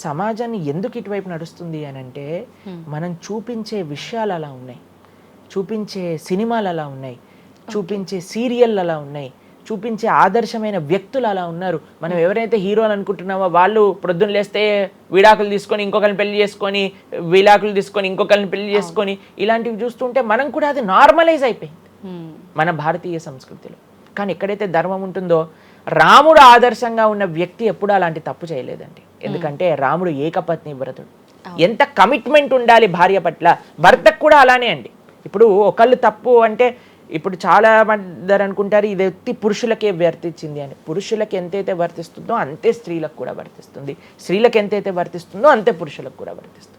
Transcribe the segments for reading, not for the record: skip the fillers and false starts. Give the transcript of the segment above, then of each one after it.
సమాజాన్ని ఎందుకు ఇటువైపు నడుస్తుంది అని అంటే మనం చూపించే విషయాలు అలా ఉన్నాయి, చూపించే సినిమాలు అలా ఉన్నాయి, చూపించే సీరియల్ అలా ఉన్నాయి, చూపించే ఆదర్శమైన వ్యక్తులు అలా ఉన్నారు. మనం ఎవరైతే హీరోలు అనుకుంటున్నామో వాళ్ళు ప్రొద్దున లేస్తే విడాకులు తీసుకొని ఇంకొకరిని పెళ్లి చేసుకొని, విడాకులు తీసుకొని ఇంకొకరిని పెళ్లి చేసుకొని, ఇలాంటివి చూస్తుంటే మనం కూడా అది నార్మలైజ్ అయిపోయింది మన భారతీయ సంస్కృతిలో. కానీ ఎక్కడైతే ధర్మం ఉంటుందో, రాముడు ఆదర్శంగా ఉన్న వ్యక్తి ఎప్పుడూ అలాంటి తప్పు చేయలేదండి. ఎందుకంటే రాముడు ఏకపత్ని వ్రతుడు. ఎంత కమిట్మెంట్ ఉండాలి భార్య పట్ల, భర్తకు కూడా అలానే అండి. ఇప్పుడు ఒకళ్ళు తప్పు అంటే, ఇప్పుడు చాలా మంది అనుకుంటారు ఇది ఎత్తి పురుషులకే వర్తించింది అని. పురుషులకు ఎంతైతే వర్తిస్తుందో అంతే స్త్రీలకు కూడా వర్తిస్తుంది, స్త్రీలకు ఎంతైతే వర్తిస్తుందో అంతే పురుషులకు కూడా వర్తిస్తుంది.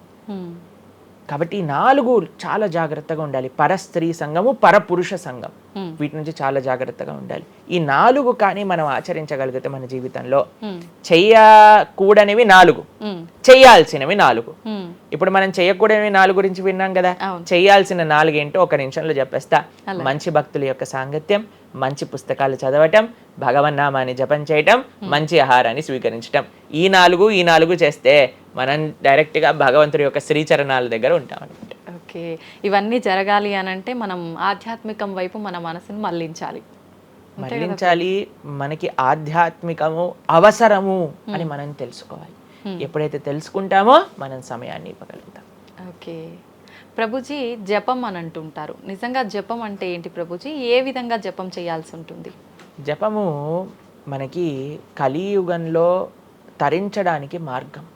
కాబట్టి ఈ 4 చాలా జాగ్రత్తగా ఉండాలి. పర స్త్రీ సంఘము, పర పురుష సంఘం, వీటి నుంచి చాలా జాగ్రత్తగా ఉండాలి. ఈ 4 కానీ మనం ఆచరించగలిగితే మన జీవితంలో, చెయ్యకూడనివి 4, చెయ్యాల్సినవి 4. ఇప్పుడు మనం చెయ్యకూడనివి 4 గురించి విన్నాం కదా, చెయ్యాల్సిన 4 ఏంటో ఒక నిమిషంలో చెప్పేస్తా. మంచి భక్తుల యొక్క సాంగత్యం, మంచి పుస్తకాలు చదవటం, భగవన్నామాన్ని జపం చేయటం, మంచి ఆహారాన్ని స్వీకరించటం. ఈ 4 చేస్తే మనం డైరెక్ట్గా భగవంతుడి యొక్క శ్రీచరణాల దగ్గర ఉంటాం అనమాట. ఓకే, ఇవన్నీ జరగాలి అని అంటే మనం ఆధ్యాత్మికం వైపు మన మనసును మళ్ళించాలి. మనకి ఆధ్యాత్మికము అవసరము అని మనం తెలుసుకోవాలి. ఎప్పుడైతే తెలుసుకుంటామో మనం సమయాన్ని ఇవ్వగలుగుతాం. ఓకే ప్రభుజీ, జపం అని అంటుంటారు. నిజంగా జపం అంటే ఏంటి ప్రభుజీ? ఏ విధంగా జపం చేయాల్సి ఉంటుంది? జపము మనకి కలియుగంలో తరించడానికి మార్గం.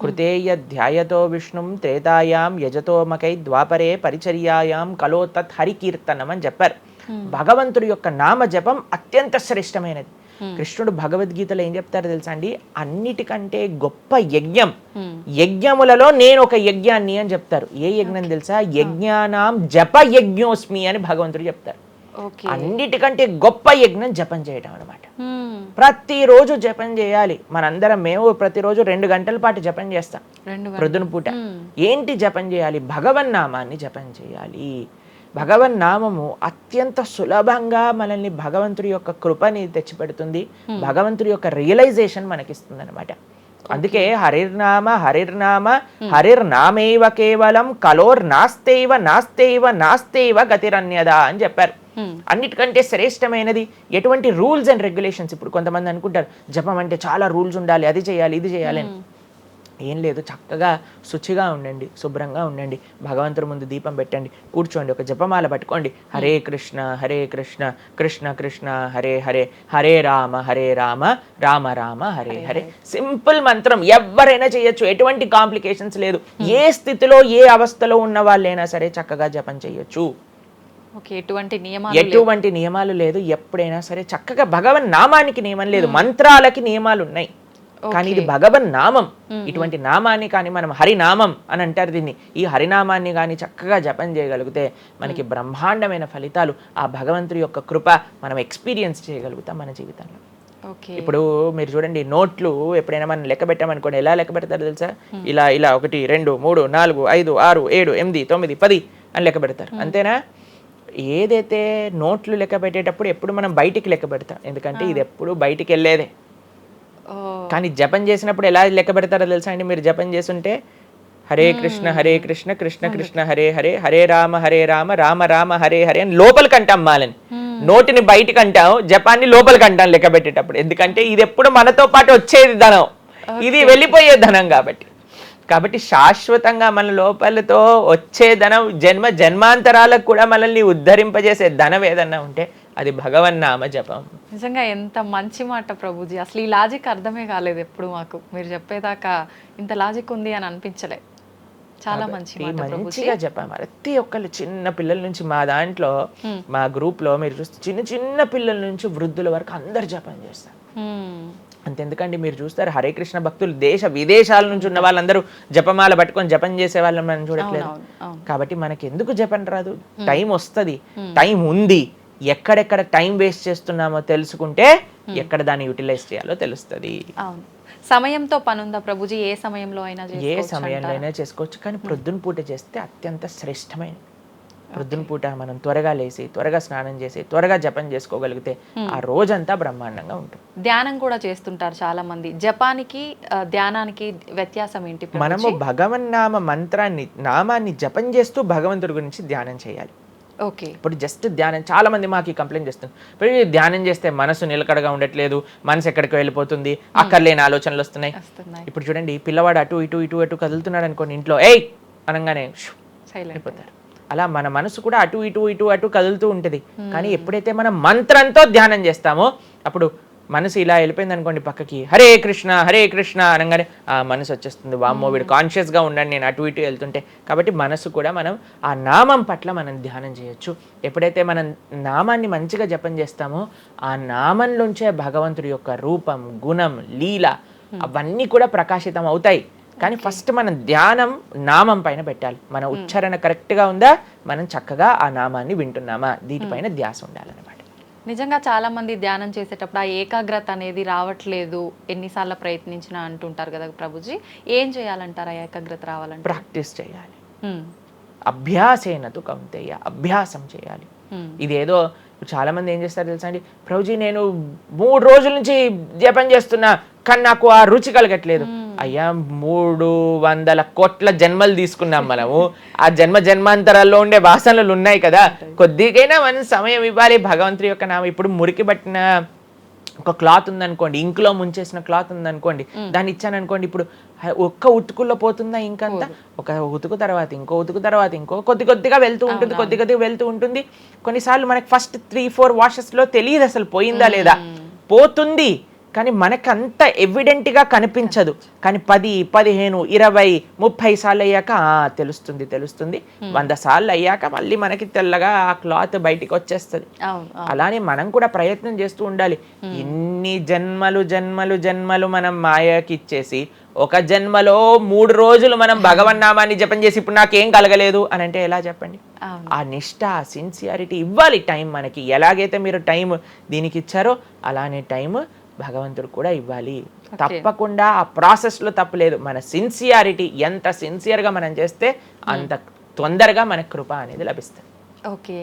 కృతేయ ధ్యాయతో విష్ణుం త్రేతాయాం యజతోమకై ద్వాపరే పరిచర్యాయాం కలో తత్ హరికీర్తనం అని చెప్పారు. భగవంతుడి యొక్క నామ జపం అత్యంత శ్రేష్టమైనది. కృష్ణుడు భగవద్గీతలో ఏం చెప్తారో తెలుసా అండి, అన్నిటికంటే గొప్ప యజ్ఞం, యజ్ఞములలో నేను ఒక యజ్ఞాన్ని అని చెప్తారు. ఏ యజ్ఞం తెలుసా? యజ్ఞానాం జప యజ్ఞోస్మి అని భగవంతుడు చెప్తారు. అన్నిటికంటే గొప్ప యజ్ఞం జపం చేయడం అనమాట. ప్రతిరోజు జపం చేయాలి. మేము ప్రతిరోజు 2 గంటల పాటు జపం చేస్తాం ప్రొద్దున పూట. ఏంటి జపం చేయాలి? భగవన్నామాన్ని జపం చేయాలి. భగవన్నామము అత్యంత సులభంగా మనల్ని భగవంతుడి యొక్క కృపని తెచ్చిపెడుతుంది, భగవంతుడి యొక్క రియలైజేషన్ మనకిస్తుంది అనమాట. అందుకే హరిర్నామ హరిర్నామ హరిర్నామేవ కేవలం నాస్తేవ గతిరన్యదా అని చెప్పారు. అన్నిటికంటే శ్రేష్టమైనది ఎటువంటి రూల్స్ అండ్ రెగ్యులేషన్స్. ఇప్పుడు కొంతమంది అనుకుంటారు జపం అంటే చాలా రూల్స్ ఉండాలి, అది చేయాలి ఇది చేయాలి అని. ఏం లేదు, చక్కగా శుచిగా ఉండండి, శుభ్రంగా ఉండండి, భగవంతుడి ముందు దీపం పెట్టండి, కూర్చోండి, ఒక జపమాల పట్టుకోండి. హరే కృష్ణ కృష్ణ కృష్ణ హరే హరే, హరే రామ రామ రామ హరే హరే. సింపుల్ మంత్రం, ఎవరైనా చేయొచ్చు, ఎటువంటి కాంప్లికేషన్స్ లేదు. ఏ స్థితిలో ఏ అవస్థలో ఉన్న వాళ్ళైనా సరే చక్కగా జపం చేయొచ్చు. ఎటువంటి నియమాలు లేదు. ఎప్పుడైనా సరే చక్కగా భగవన్ నామానికి నియమం లేదు, మంత్రాలకి నియమాలు ఉన్నాయి, కానీ ఇది భగవన్ నామం. ఇటువంటి నామాన్ని కానీ మనం హరినామం అని అంటారు దీన్ని. ఈ హరినామాన్ని కానీ చక్కగా జపం చేయగలిగితే మనకి బ్రహ్మాండమైన ఫలితాలు, ఆ భగవంతుడి యొక్క కృప మనం ఎక్స్పీరియన్స్ చేయగలుగుతాం మన జీవితంలో. ఇప్పుడు మీరు చూడండి, నోట్లు ఎప్పుడైనా మనం లెక్క పెట్టామనుకోండి, ఎలా లెక్క పెడతారు తెలుసా? ఇలా 1 2 3 4 5 6 7 8 9 10 అని లెక్క పెడతారు, అంతేనా? ఏదైతే నోట్లు లెక్క పెట్టేటప్పుడు ఎప్పుడు మనం బయటికి లెక్క పెడతాం, ఎందుకంటే ఇది ఎప్పుడు బయటికి వెళ్ళేదే. కానీ జపం చేసినప్పుడు ఎలా లెక్క పెడతారో తెలుసా అండి? మీరు జపం చేస్తుంటే హరే కృష్ణ కృష్ణ కృష్ణ హరే హరే, హరే రామ రామ రామ హరే హరే అని లోపలికి అంటాం మాలని. నోటిని బయటికి అంటాం, జపాన్ని లోపలికి అంటాం లెక్క పెట్టేటప్పుడు. ఎందుకంటే ఇది ఎప్పుడు మనతో పాటు వచ్చేది ధనం, ఇది వెళ్ళిపోయే ధనం. కాబట్టి శాశ్వతంగా మన లోపలతో వచ్చే ధనం, జన్మాంతరాలకు కూడా మనల్ని ఉద్ధరింపజేసే ధనం ఏదన్నా ఉంటే అది భగవన్నామ జపం. నిజంగా ఎంత మంచి మాట ప్రభుజీ. అసలు ఈ లాజిక్ అర్థమే కాలేదు ఎప్పుడు మాకు. మీరు చెప్పేదాకా ఇంత లాజిక్ ఉంది అని అనిపించలే. చాలా మంచిగా చెప్పాము. ప్రతి ఒక్కళ్ళు చిన్న పిల్లల నుంచి, మా దాంట్లో మా గ్రూప్ లో మీరు చూస్తే చిన్న పిల్లల నుంచి వృద్ధుల వరకు అందరు జపం చేస్తారు. అంతెందుకండి, మీరు చూస్తారు హరే కృష్ణ భక్తులు దేశ విదేశాల నుంచి ఉన్న వాళ్ళందరూ జపమాల పట్టుకొని జపం చేసే వాళ్ళని మనం చూడట్లేదు. కాబట్టి మనకి ఎందుకు జపం రాదు? టైం వస్తుంది, టైం ఉంది. ఎక్కడెక్కడ టైం వేస్ట్ చేస్తున్నామో తెలుసుకుంటే ఎక్కడ దాన్ని యూటిలైజ్ చేయాలో తెలుస్తుంది. సమయంతో పనుందా ప్రభుజీ? ఏ సమయంలో అయినా చేసుకోవచ్చు, కానీ ప్రొద్దున పూట చేస్తే అత్యంత శ్రేష్టమైనది. ప్రొద్దున పూట మనం త్వరగా లేసి త్వరగా స్నానం చేసి త్వరగా జపం చేసుకోగలిగితే ఆ రోజంతా బ్రహ్మాండంగా ఉంటుంది. ధ్యానం కూడా చేస్తుంటారు చాలా మంది. జపానికి ధ్యానానికి వ్యత్యాసం ఏంటి ప్రభుజీ? మనము భగవన్నామ మంత్రాన్ని నామాన్ని జపం చేస్తూ భగవంతుడి గురించి ధ్యానం చేయాలి. ఓకే. ఇప్పుడు జస్ట్ ధ్యానం, చాలా మంది మాకు ఈ కంప్లైంట్ చేస్తుంది, ఇప్పుడు ఈ ధ్యానం చేస్తే మనసు నిలకడగా ఉండట్లేదు, మనసు ఎక్కడికి వెళ్ళిపోతుంది, అక్కర్లేని ఆలోచనలు వస్తున్నాయి. ఇప్పుడు చూడండి, పిల్లవాడు అటు ఇటు ఇటు అటు కదులుతున్నాడు అనుకోండి, ఇంట్లో ఏయ్ అనగానే సైలెంట్ అయిపోతారు. అలా మన మనసు కూడా అటు ఇటు ఇటు అటు కదులుతూ ఉంటుంది. కానీ ఎప్పుడైతే మనం మంత్రంతో ధ్యానం చేస్తామో అప్పుడు మనసు ఇలా వెళ్ళిపోయింది అనుకోండి పక్కకి, హరే కృష్ణ అనగానే ఆ మనసు వచ్చేస్తుంది, వామ్మో వీడు కాన్షియస్గా ఉండండి నేను అటు ఇటు వెళ్తుంటే. కాబట్టి మనసు కూడా మనం ఆ నామం పట్ల మనం ధ్యానం చేయొచ్చు. ఎప్పుడైతే మనం నామాన్ని మంచిగా జపం చేస్తామో ఆ నామంలోంచే భగవంతుడి యొక్క రూపం, గుణం, లీల అవన్నీ కూడా ప్రకాశితం అవుతాయి. కానీ ఫస్ట్ మనం ధ్యానం నామం పైన పెట్టాలి. మన ఉచ్చారణ కరెక్ట్గా ఉందా, మనం చక్కగా ఆ నామాన్ని వింటున్నామా, దీనిపైన ధ్యాస ఉండాలన్నమాట. నిజంగా చాలా మంది ధ్యానం చేసేటప్పుడు ఆ ఏకాగ్రత అనేది రావట్లేదు, ఎన్నిసార్లు ప్రయత్నించినా అంటుంటారు కదా ప్రభుజీ. ఏం చేయాలంటారు ఆ ఏకాగ్రత రావాలంటే? ప్రాక్టీస్ చేయాలి. అభ్యాసేనతు కౌంతేయ, అభ్యాసం చేయాలి. ఇదేదో చాలా మంది ఏం చేస్తారు తెలుసా అండి, ప్రభుజీ నేను 3 రోజుల నుంచి జపం చేస్తున్నా కానీ నాకు ఆ రుచి కలగట్లేదు. అయ్యా 300 కోట్ల జన్మలు తీసుకున్నాం మనము, ఆ జన్మాంతరాల్లో ఉండే వాసనలు ఉన్నాయి కదా, కొద్దిగైనా మనం సమయం ఇవ్వాలి భగవంతుడి యొక్క నామం. ఇప్పుడు మురికి పట్టిన ఒక క్లాత్ ఉందనుకోండి, ఇంకులో ముంచేసిన క్లాత్ ఉందనుకోండి, దాన్ని ఇచ్చాననుకోండి, ఇప్పుడు ఒక్క ఉతుకుల్లో పోతుందా ఇంకంతా? ఒక ఉతుకు తర్వాత ఇంకో ఉతుకు తర్వాత ఇంకో కొద్దిగా వెళ్తూ ఉంటుంది, కొద్దిగా వెళ్తూ ఉంటుంది. కొన్నిసార్లు మనకి ఫస్ట్ 3-4 వాషెస్లో తెలియదు అసలు పోయిందా లేదా. పోతుంది కానీ మనకంత ఎవిడెంట్గా కనిపించదు. కానీ 10, 15, 20, 30 సార్లు అయ్యాక తెలుస్తుంది. 100 సార్లు అయ్యాక మళ్ళీ మనకి తెల్లగా ఆ క్లాత్ బయటికి వచ్చేస్తుంది. అలానే మనం కూడా ప్రయత్నం చేస్తూ ఉండాలి. ఎన్ని జన్మలు మనం మాయకి ఇచ్చేసి ఒక జన్మలో 3 రోజులు మనం భగవన్నామాన్ని జపం చేసి ఇప్పుడు నాకేం కలగలేదు అని అంటే ఎలా చెప్పండి? ఆ నిష్ఠ, ఆ సిన్సియారిటీ ఇవ్వాలి టైం మనకి. ఎలాగైతే మీరు టైం దీనికి ఇచ్చారో అలానే టైం భగవంతుడు కూడా ఇవ్వాలి. తప్పకుండా ఆ ప్రాసెస్లో తప్పులేదు. మన సిన్సియారిటీ ఎంత సిన్సియర్గా మనం చేస్తే అంత తొందరగా మనకు కృప అనేది లభిస్తుంది. ఓకే.